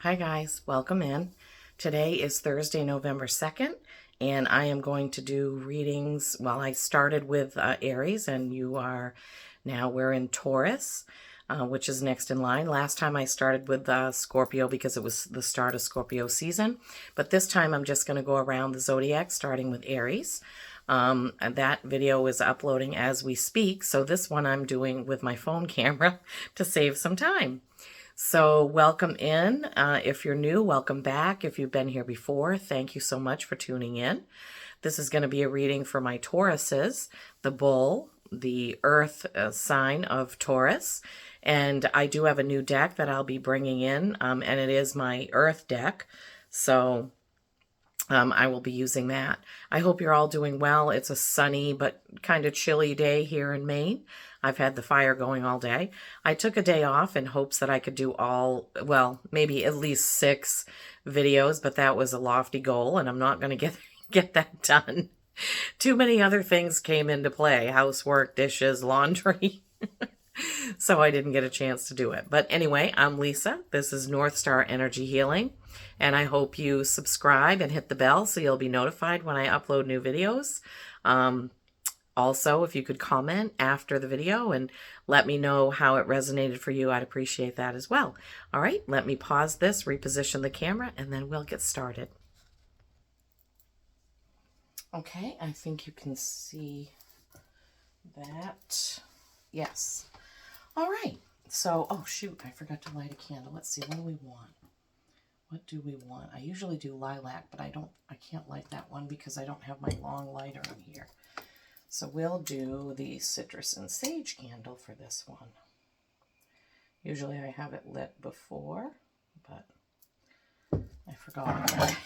Hi guys, welcome in. Today is Thursday, November 2nd, and I am going to do readings. Well, I started with Aries, and we're in Taurus, which is next in line. Last time I started with Scorpio because it was the start of Scorpio season, but this time I'm just going to go around the zodiac starting with Aries. And that video is uploading as we speak, so this one I'm doing with my phone camera to save some time. So welcome in. If you're new, welcome back. If you've been here before, thank you so much for tuning in. This is going to be a reading for my Tauruses, the bull, the earth sign of Taurus. And I do have a new deck that I'll be bringing in, and it is my earth deck. So I will be using that. I hope you're all doing well. It's a sunny but kind of chilly day here in Maine. I've had the fire going all day. I took a day off in hopes that I could do maybe at least 6 videos, but that was a lofty goal, and I'm not going to get that done. Too many other things came into play: housework, dishes, laundry. So I didn't get a chance to do it. But anyway, I'm Lisa. This is North Star Energy Healing, and I hope you subscribe and hit the bell so you'll be notified when I upload new videos. Also, if you could comment after the video and let me know how it resonated for you, I'd appreciate that as well. All right, let me pause this, reposition the camera, and then we'll get started. Okay, I think you can see that. Yes. All right, so, oh shoot, I forgot to light a candle. Let's see, what do we want? What do we want? I usually do lilac, but I can't light that one because I don't have my long lighter in here. So we'll do the citrus and sage candle for this one. Usually I have it lit before, but I forgot.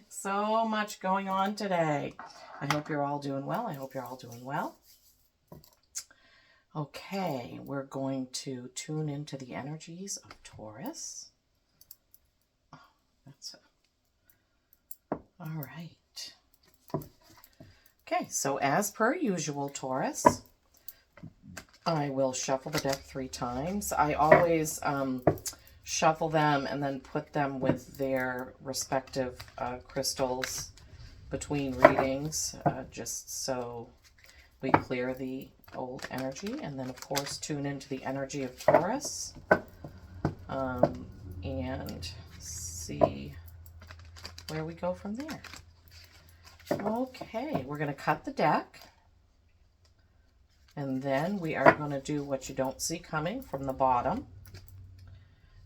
So much going on today. I hope you're all doing well. I hope you're all doing well. Okay, we're going to tune into the energies of Taurus. Oh, that's it. All right. Okay, so as per usual, Taurus, I will shuffle the deck 3 times. I always shuffle them and then put them with their respective crystals between readings, just so we clear the old energy, and then of course tune into the energy of Taurus and see where we go from there. Okay, we're going to cut the deck, and then we are going to do what you don't see coming from the bottom.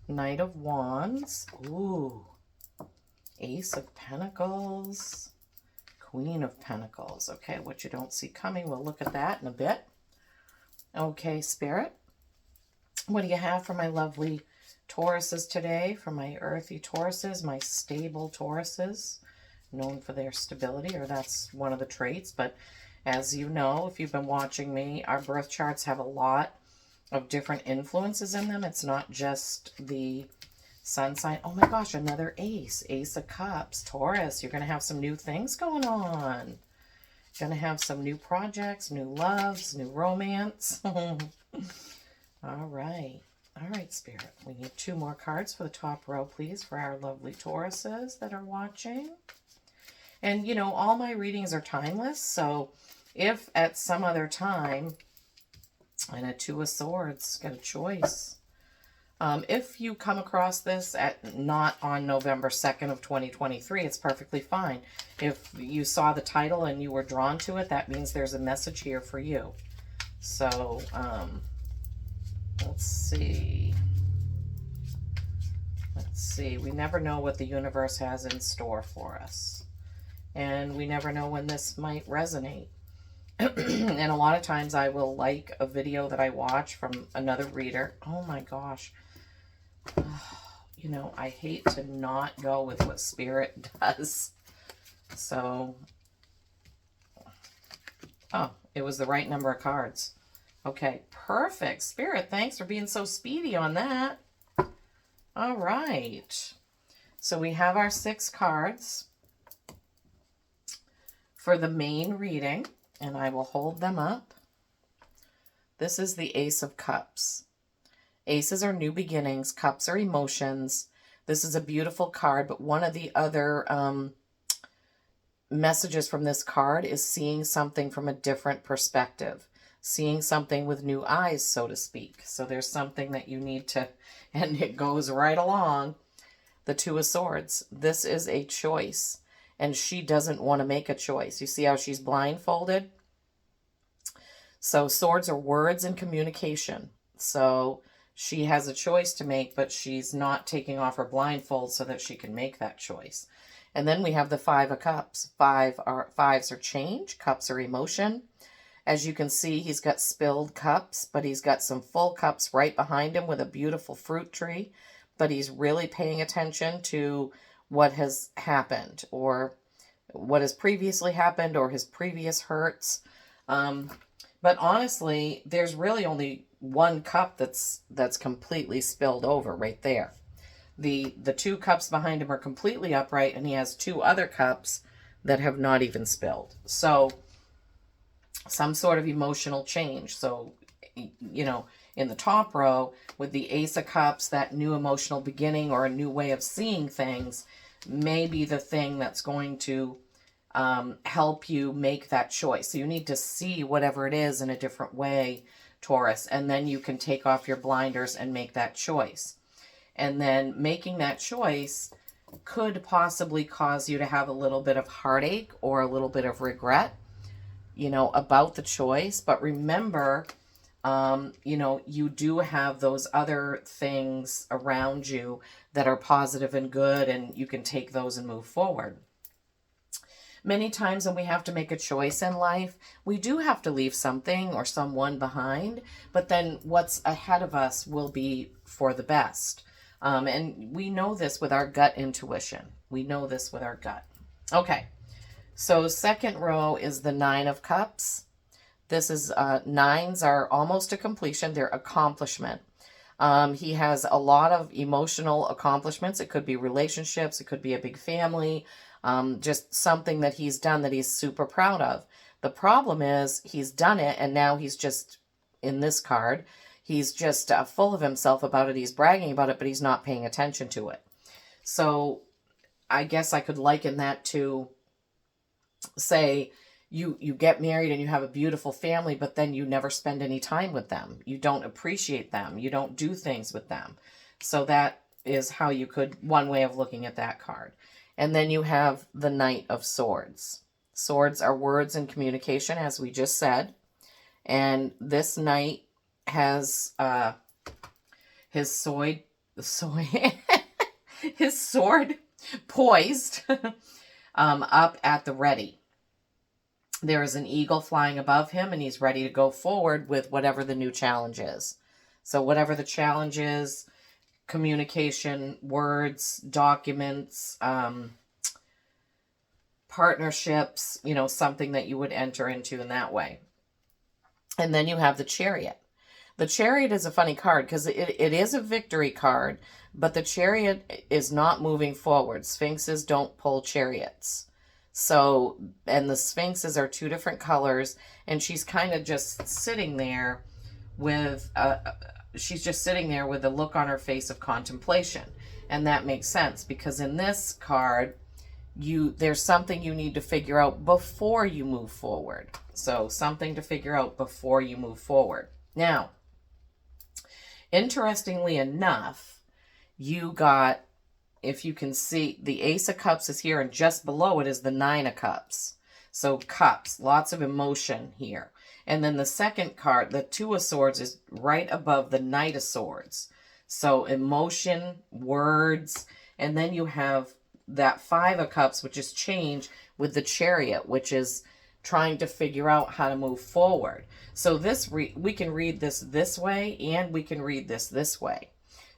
Knight of Wands, ooh, Ace of Pentacles, Queen of Pentacles. Okay, what you don't see coming, we'll look at that in a bit. Okay, Spirit, what do you have for my lovely Tauruses today, for my earthy Tauruses, my stable Tauruses, known for their stability, or that's one of the traits. But as you know, if you've been watching me, our birth charts have a lot of different influences in them. It's not just the sun sign. Oh my gosh, another ace. Ace of Cups. Taurus, you're going to have some new things going on. Going to have some new projects, new loves, new romance. All right. All right, Spirit. We need 2 more cards for the top row, please, for our lovely Tauruses that are watching. And, you know, all my readings are timeless, so if at some other time, and a 2 of Swords, get a choice. If you come across this not on November 2nd of 2023, it's perfectly fine. If you saw the title and you were drawn to it, that means there's a message here for you. So, let's see. Let's see. We never know what the universe has in store for us. And we never know when this might resonate. And a lot of times I will like a video that I watch from another reader. Oh my gosh. You know, I hate to not go with what Spirit does. So, oh, it was the right number of cards. Okay, perfect. Spirit, thanks for being so speedy on that. All right. So we have our 6 cards for the main reading, and I will hold them up. This is the Ace of Cups. Aces are new beginnings. Cups are emotions. This is a beautiful card, but one of the other messages from this card is seeing something from a different perspective, seeing something with new eyes, so to speak. So there's something that you need to, and it goes right along the Two of Swords. This is a choice, and she doesn't want to make a choice. You see how she's blindfolded? So swords are words and communication. So she has a choice to make, but she's not taking off her blindfold so that she can make that choice. And then we have the Five of Cups. Fives are change. Cups are emotion. As you can see, he's got spilled cups, but he's got some full cups right behind him with a beautiful fruit tree. But he's really paying attention to what has happened, or what has previously happened, or his previous hurts. But honestly, there's really only one cup that's completely spilled over right there. The two cups behind him are completely upright, and he has two other cups that have not even spilled. So some sort of emotional change. So, you know, in the top row with the Ace of Cups, that new emotional beginning or a new way of seeing things may be the thing that's going to help you make that choice. So you need to see whatever it is in a different way, Taurus, and then you can take off your blinders and make that choice. And then making that choice could possibly cause you to have a little bit of heartache or a little bit of regret, you know, about the choice. But remember, you know, you do have those other things around you that are positive and good, and you can take those and move forward. Many times when we have to make a choice in life, we do have to leave something or someone behind, but then what's ahead of us will be for the best. And we know this with our gut intuition. We know this with our gut. Okay, so second row is the Nine of Cups. This is, nines are almost a completion. They're accomplishment. He has a lot of emotional accomplishments. It could be relationships. It could be a big family. Just something that he's done that he's super proud of. The problem is he's done it, and now he's just, in this card, he's just full of himself about it. He's bragging about it, but he's not paying attention to it. So I guess I could liken that to, say, you get married and you have a beautiful family, but then you never spend any time with them. You don't appreciate them. You don't do things with them. So that is how you could, one way of looking at that card. And then you have the Knight of Swords. Swords are words and communication, as we just said. And this knight has his sword his sword poised up at the ready. There is an eagle flying above him, and he's ready to go forward with whatever the new challenge is. So whatever the challenge is, communication, words, documents, partnerships, you know, something that you would enter into in that way. And then you have the Chariot. The Chariot is a funny card because it is a victory card, but the Chariot is not moving forward. Sphinxes don't pull chariots. So, and the Sphinxes are two different colors, and she's kind of just sitting there with she's just sitting there with a look on her face of contemplation. And that makes sense because in this card, there's something you need to figure out before you move forward. So something to figure out before you move forward. Now, interestingly enough, you got, if you can see, the Ace of Cups is here, and just below it is the Nine of Cups. So cups, lots of emotion here. And then the second card, the Two of Swords, is right above the Knight of Swords. So emotion, words, and then you have that Five of Cups, which is change, with the Chariot, which is trying to figure out how to move forward. So this we can read this way, and we can read this way.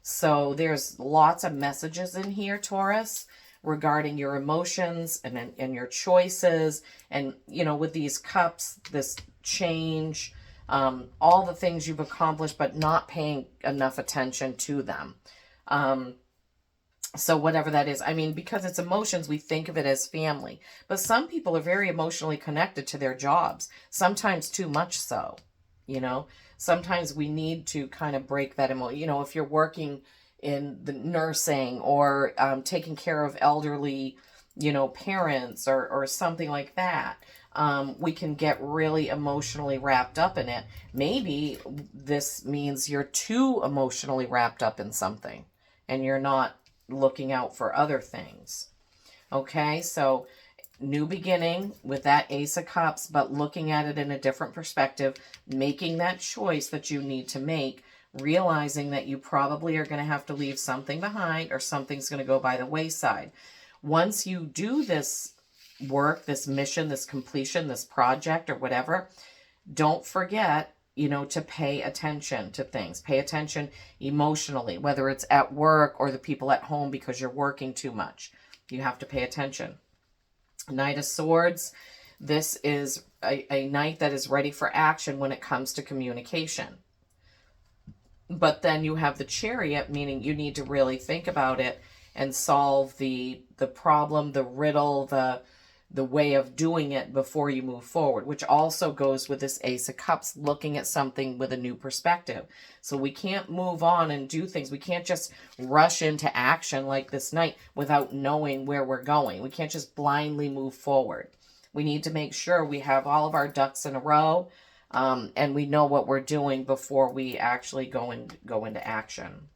So there's lots of messages in here, Taurus, regarding your emotions and your choices, and, you know, with these cups, this change, all the things you've accomplished, but not paying enough attention to them. So whatever that is, I mean, because it's emotions, we think of it as family. But some people are very emotionally connected to their jobs, sometimes too much so, you know. Sometimes we need to kind of break that emotion. You know, if you're working in the nursing, or taking care of elderly, parents, or something like that. We can get really emotionally wrapped up in it. Maybe this means you're too emotionally wrapped up in something and you're not looking out for other things. Okay, so new beginning with that Ace of Cups, but looking at it in a different perspective, making that choice that you need to make, realizing that you probably are going to have to leave something behind, or something's going to go by the wayside. Once you do this work, this mission, this completion, this project, or whatever, don't forget, to pay attention to things. Pay attention emotionally, whether it's at work or the people at home because you're working too much. You have to pay attention. Knight of Swords, this is a knight that is ready for action when it comes to communication. But then you have the Chariot, meaning you need to really think about it and solve the problem, the riddle, the way of doing it before you move forward, which also goes with this Ace of Cups, looking at something with a new perspective. So we can't move on and do things. We can't just rush into action like this night without knowing where we're going. We can't just blindly move forward. We need to make sure we have all of our ducks in a row, and we know what we're doing before we actually go into action.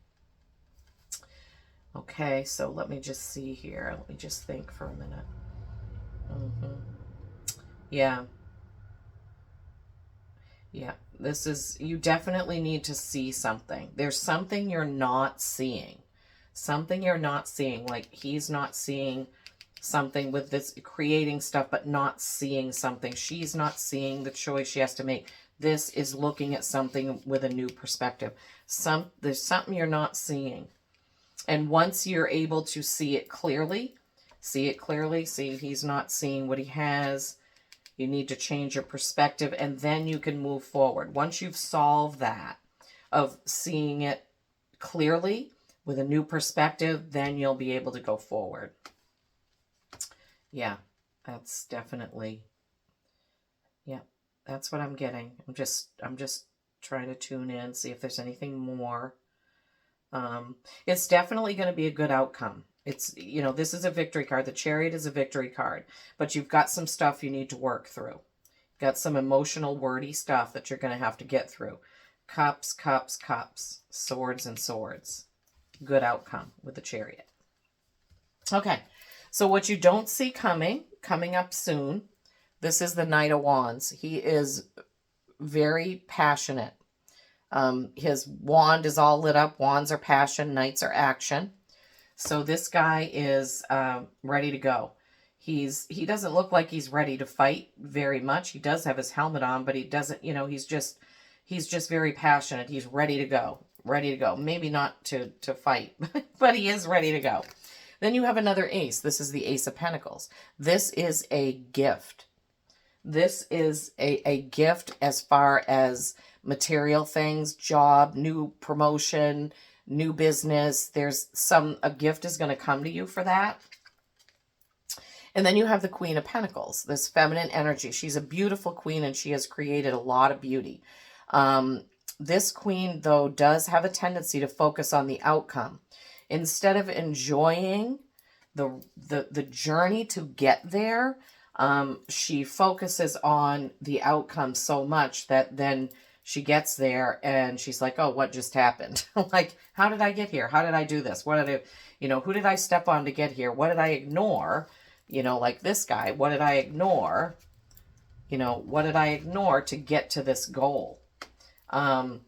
Okay, so let me just see here. Let me just think for a minute. Yeah. Yeah. This is, you definitely need to see something. There's something you're not seeing. Something you're not seeing. Like he's not seeing something with this creating stuff, but not seeing something. She's not seeing the choice she has to make. This is looking at something with a new perspective. There's something you're not seeing. And once you're able to see it clearly, see he's not seeing what he has, you need to change your perspective, and then you can move forward. Once you've solved that, of seeing it clearly with a new perspective, then you'll be able to go forward. Yeah, that's definitely, yeah, that's what I'm getting. I'm just trying to tune in, see if there's anything more. It's definitely going to be a good outcome. It's, this is a victory card. The Chariot is a victory card, but you've got some stuff you need to work through. Got some emotional, wordy stuff that you're going to have to get through. Cups, cups, cups, swords and swords. Good outcome with the Chariot. Okay, so what you don't see coming up soon, this is the Knight of Wands. He is very passionate. His wand is all lit up. Wands are passion, knights are action. So this guy is ready to go. He doesn't look like he's ready to fight very much. He does have his helmet on, but he doesn't, he's just very passionate. He's ready to go. Ready to go. Maybe not to fight, but he is ready to go. Then you have another ace. This is the Ace of Pentacles. This is a gift. This is a gift as far as material things, job, new promotion, new business. A gift is going to come to you for that. And then you have the Queen of Pentacles, this feminine energy. She's a beautiful queen, and she has created a lot of beauty. This queen, though, does have a tendency to focus on the outcome. Instead of enjoying the journey to get there, she focuses on the outcome so much that then she gets there and she's like, oh, what just happened? Like, how did I get here? How did I do this? What did I, who did I step on to get here? What did I ignore? Like this guy, what did I ignore? What did I ignore to get to this goal? So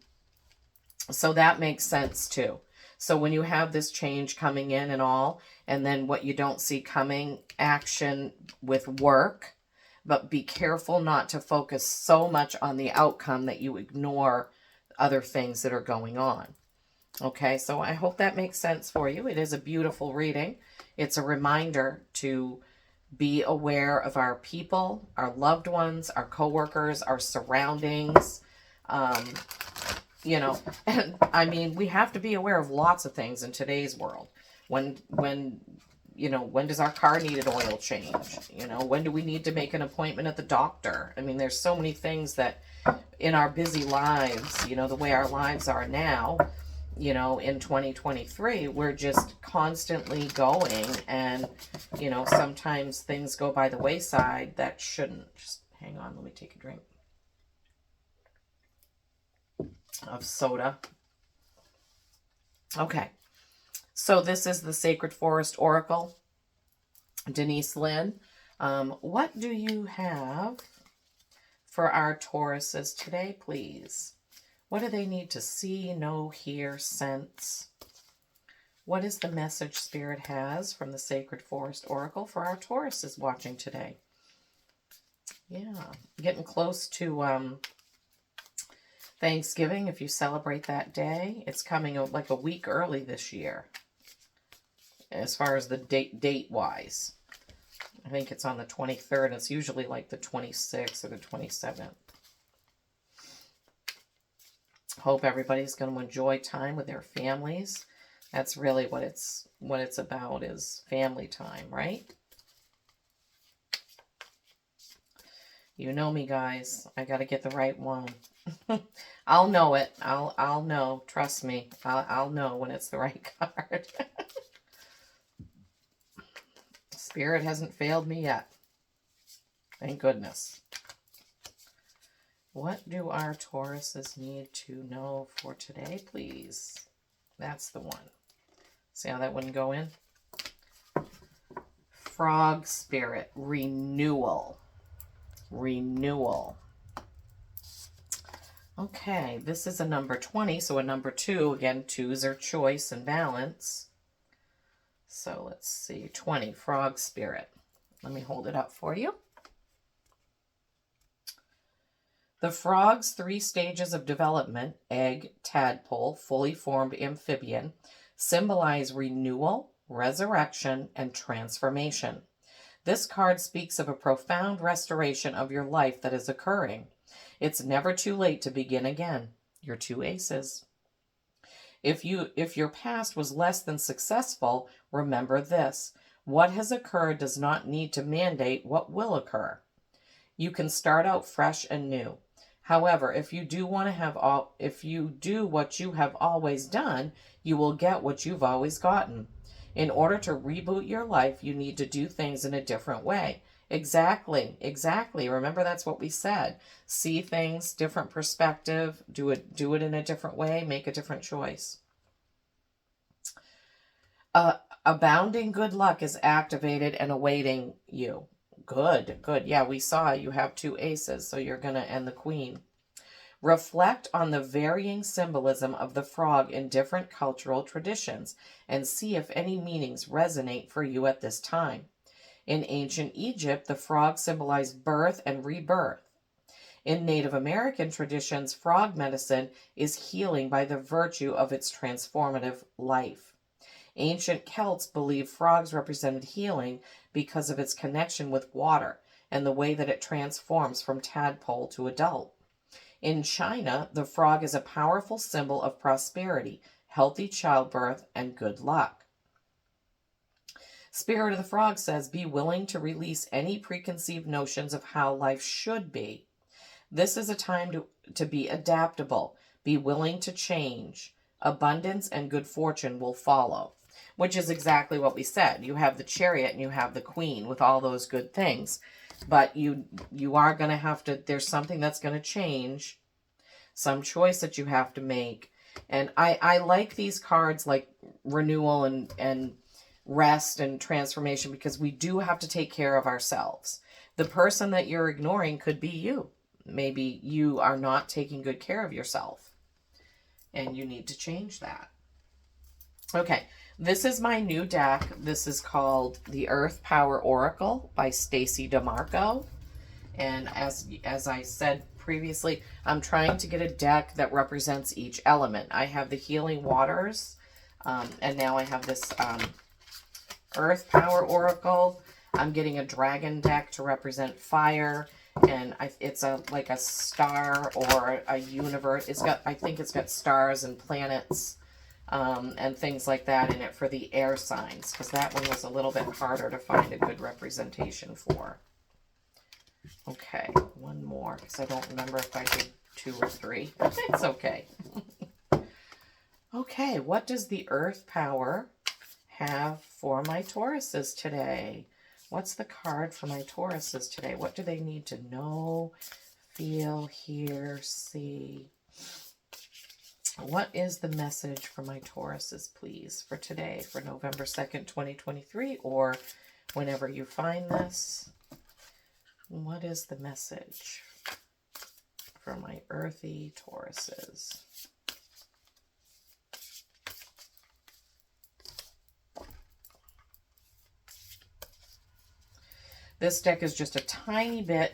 that makes sense too. So when you have this change coming in and all, and then what you don't see coming, action with work, but be careful not to focus so much on the outcome that you ignore other things that are going on. Okay, so I hope that makes sense for you. It is a beautiful reading. It's a reminder to be aware of our people, our loved ones, our coworkers, our surroundings. And I mean, we have to be aware of lots of things in today's world. When does our car need an oil change? When do we need to make an appointment at the doctor? I mean, there's so many things that in our busy lives, the way our lives are now, you know, in 2023. We're just constantly going, and, you know, sometimes things go by the wayside that shouldn't. Just hang on, let me take a drink of soda. Okay, so this is the Sacred Forest Oracle. Denise Lynn, what do you have for our Tauruses today, please? What do they need to see, know, hear, sense? What is the message Spirit has from the Sacred Forest Oracle for our Tauruses watching today? Yeah, getting close to Thanksgiving, if you celebrate that day. It's coming like a week early this year, as far as the date-wise. I think it's on the 23rd. It's usually like the 26th or the 27th. Hope everybody's going to enjoy time with their families. That's really what it's about, is family time, right? You know me, guys. I got to get the right one. I'll know it. I'll know. Trust me. I'll know when it's the right card. Spirit hasn't failed me yet. Thank goodness. What do our Tauruses need to know for today, please? That's the one. See how that wouldn't go in? Frog Spirit. Renewal. Renewal. Okay, this is a number 20, so a number 2. Again, 2s are choice and balance. So let's see, 20, Frog Spirit. Let me hold it up for you. The frog's 3 stages of development, egg, tadpole, fully formed amphibian, symbolize renewal, resurrection, and transformation. This card speaks of a profound restoration of your life that is occurring. It's never too late to begin again. Your 2 aces. If your past was less than successful, remember this. What has occurred does not need to mandate what will occur. You can start out fresh and new. However, if you do what you have always done, you will get what you've always gotten. In order to reboot your life, you need to do things in a different way. Exactly. Remember, that's what we said. See things, different perspective, do it in a different way, make a different choice. Abounding good luck is activated and awaiting you. Good. Yeah, we saw you have 2 aces, so you're going to end the queen. Reflect on the varying symbolism of the frog in different cultural traditions and see if any meanings resonate for you at this time. In ancient Egypt, the frog symbolized birth and rebirth. In Native American traditions, frog medicine is healing by the virtue of its transformative life. Ancient Celts believed frogs represented healing because of its connection with water and the way that it transforms from tadpole to adult. In China, the frog is a powerful symbol of prosperity, healthy childbirth, and good luck. Spirit of the Frog says, be willing to release any preconceived notions of how life should be. This is a time to be adaptable. Be willing to change. Abundance and good fortune will follow. Which is exactly what we said. You have the Chariot and you have the Queen with all those good things. But you are going to have to, there's something that's going to change. Some choice that you have to make. And I like these cards like renewal and rest and transformation, because we do have to take care of ourselves. The person that you're ignoring could be you. Maybe you are not taking good care of yourself and you need to change that. Okay, this is my new deck. This is called the Earth Power Oracle by Stacy DeMarco. And as I said previously, I'm trying to get a deck that represents each element. I have the Healing Waters, and now I have this Earth Power Oracle. I'm getting a dragon deck to represent fire, and it's like a star or a universe. I think it's got stars and planets and things like that in it for the air signs, because that one was a little bit harder to find a good representation for. Okay, one more, because I don't remember if I did 2 or 3. It's okay. Okay, what does the earth power have for my Tauruses today? What's the card for my Tauruses today? What do they need to know, feel, hear, see? What is the message for my Tauruses, please, for today, for November 2nd, 2023, or whenever you find this? What is the message for my earthy Tauruses? This deck is just a tiny bit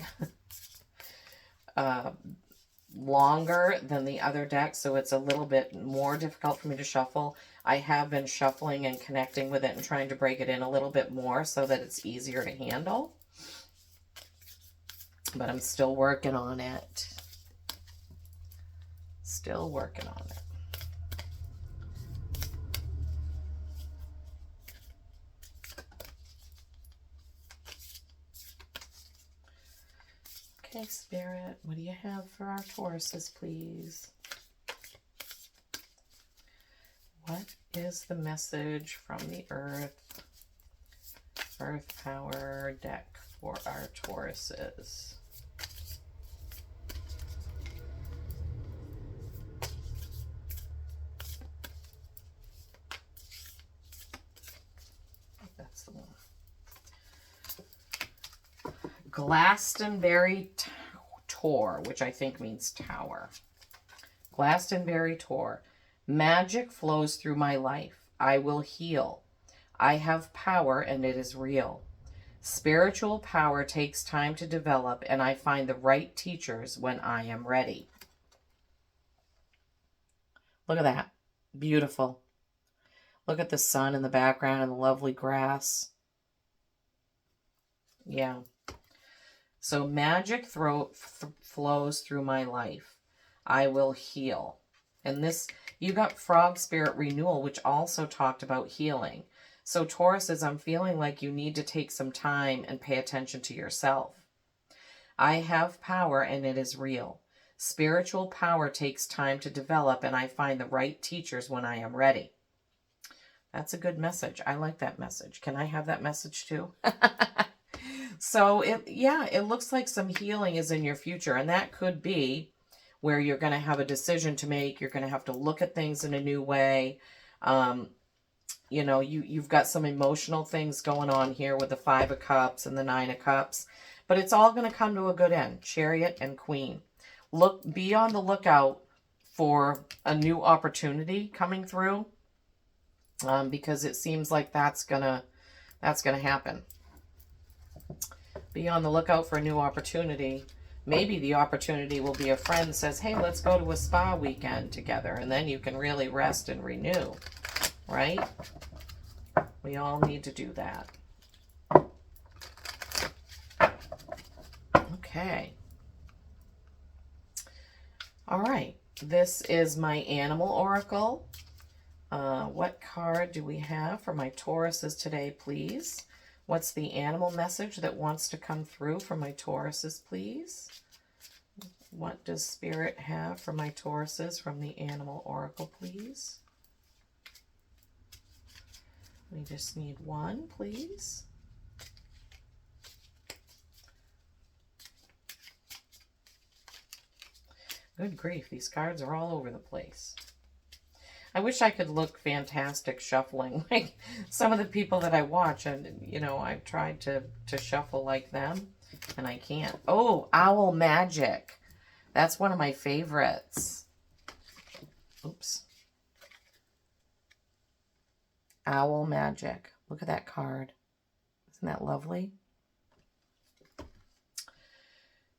longer than the other deck, so it's a little bit more difficult for me to shuffle. I have been shuffling and connecting with it and trying to break it in a little bit more so that it's easier to handle. But I'm still working on it. Still working on it. Okay, Spirit, what do you have for our Tauruses, please? What is the message from the Earth Power deck for our Tauruses? That's the one. Glastonbury Tor, which I think means tower. Glastonbury Tor. Magic flows through my life. I will heal. I have power and it is real. Spiritual power takes time to develop and I find the right teachers when I am ready. Look at that. Beautiful. Look at the sun in the background and the lovely grass. Yeah. So magic flows through my life. I will heal. And this, you got Frog Spirit Renewal, which also talked about healing. So Tauruses, I'm feeling like you need to take some time and pay attention to yourself. I have power and it is real. Spiritual power takes time to develop and I find the right teachers when I am ready. That's a good message. I like that message. Can I have that message too? So, it looks like some healing is in your future. And that could be where you're going to have a decision to make. You're going to have to look at things in a new way. You know, you've got some emotional things going on here with the 5 of Cups and the 9 of Cups. But it's all going to come to a good end. Chariot and Queen. Be on the lookout for a new opportunity coming through. Because it seems like that's gonna happen. Be on the lookout for a new opportunity. Maybe the opportunity will be a friend says, hey, let's go to a spa weekend together. And then you can really rest and renew. Right? We all need to do that. Okay. All right. This is my animal oracle. What card do we have for my Tauruses today, please? What's the animal message that wants to come through for my Tauruses, please? What does Spirit have for my Tauruses from the animal oracle, please? We just need one, please. Good grief, these cards are all over the place. I wish I could look fantastic shuffling like some of the people that I watch, and you know, I've tried to shuffle like them and I can't. Oh, Owl Magic. That's one of my favorites. Oops. Owl Magic. Look at that card. Isn't that lovely?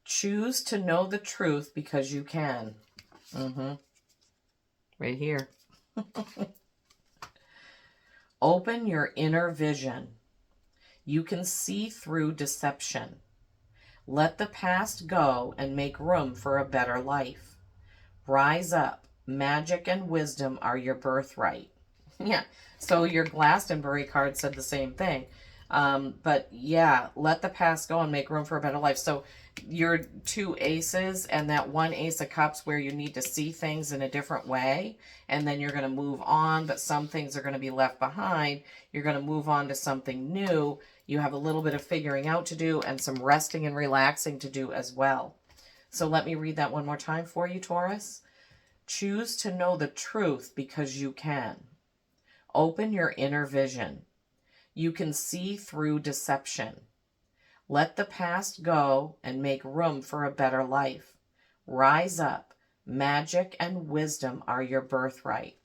Choose to know the truth because you can. Right here. Open your inner vision. You can see through deception. Let the past go and make room for a better life. Rise up. Magic and wisdom are your birthright. Yeah, so your Glastonbury card said the same thing. But yeah, let the past go and make room for a better life. So your two aces and that one ace of cups where you need to see things in a different way, and then you're going to move on, but some things are going to be left behind. You're going to move on to something new. You have a little bit of figuring out to do and some resting and relaxing to do as well. So let me read that one more time for you, Taurus. Choose to know the truth because you can. Open your inner vision. You can see through deception. Let the past go and make room for a better life. Rise up. Magic and wisdom are your birthright.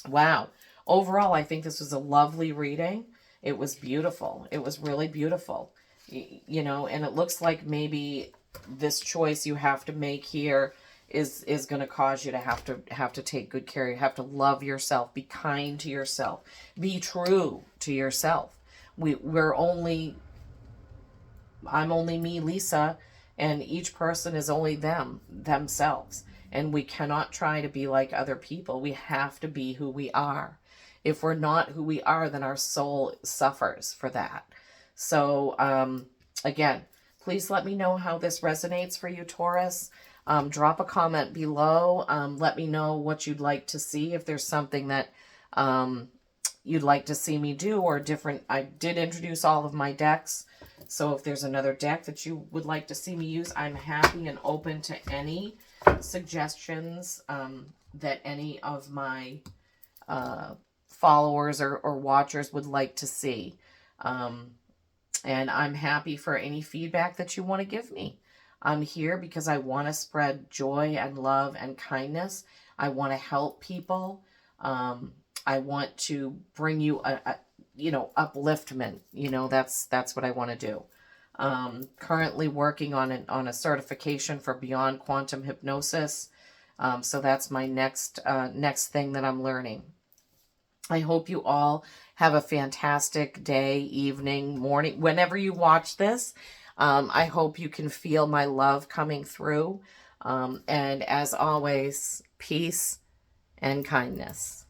Wow. Overall, I think this was a lovely reading. It was beautiful. It was really beautiful. You know, and it looks like maybe this choice you have to make here is going to cause you to have to take good care. You have to love yourself, be kind to yourself, be true to yourself. I'm only me, Lisa, and each person is only themselves. And we cannot try to be like other people. We have to be who we are. If we're not who we are, then our soul suffers for that. So, again, please let me know how this resonates for you, Taurus. Drop a comment below. Let me know what you'd like to see. If there's something that you'd like to see me do or different. I did introduce all of my decks. So if there's another deck that you would like to see me use, I'm happy and open to any suggestions that any of my followers or watchers would like to see. And I'm happy for any feedback that you want to give me. I'm here because I want to spread joy and love and kindness. I want to help people. I want to bring you a upliftment. That's what I want to do. Currently working on a certification for Beyond Quantum Hypnosis. So that's my next thing that I'm learning. I hope you all have a fantastic day, evening, morning, whenever you watch this. I hope you can feel my love coming through. And as always, peace and kindness.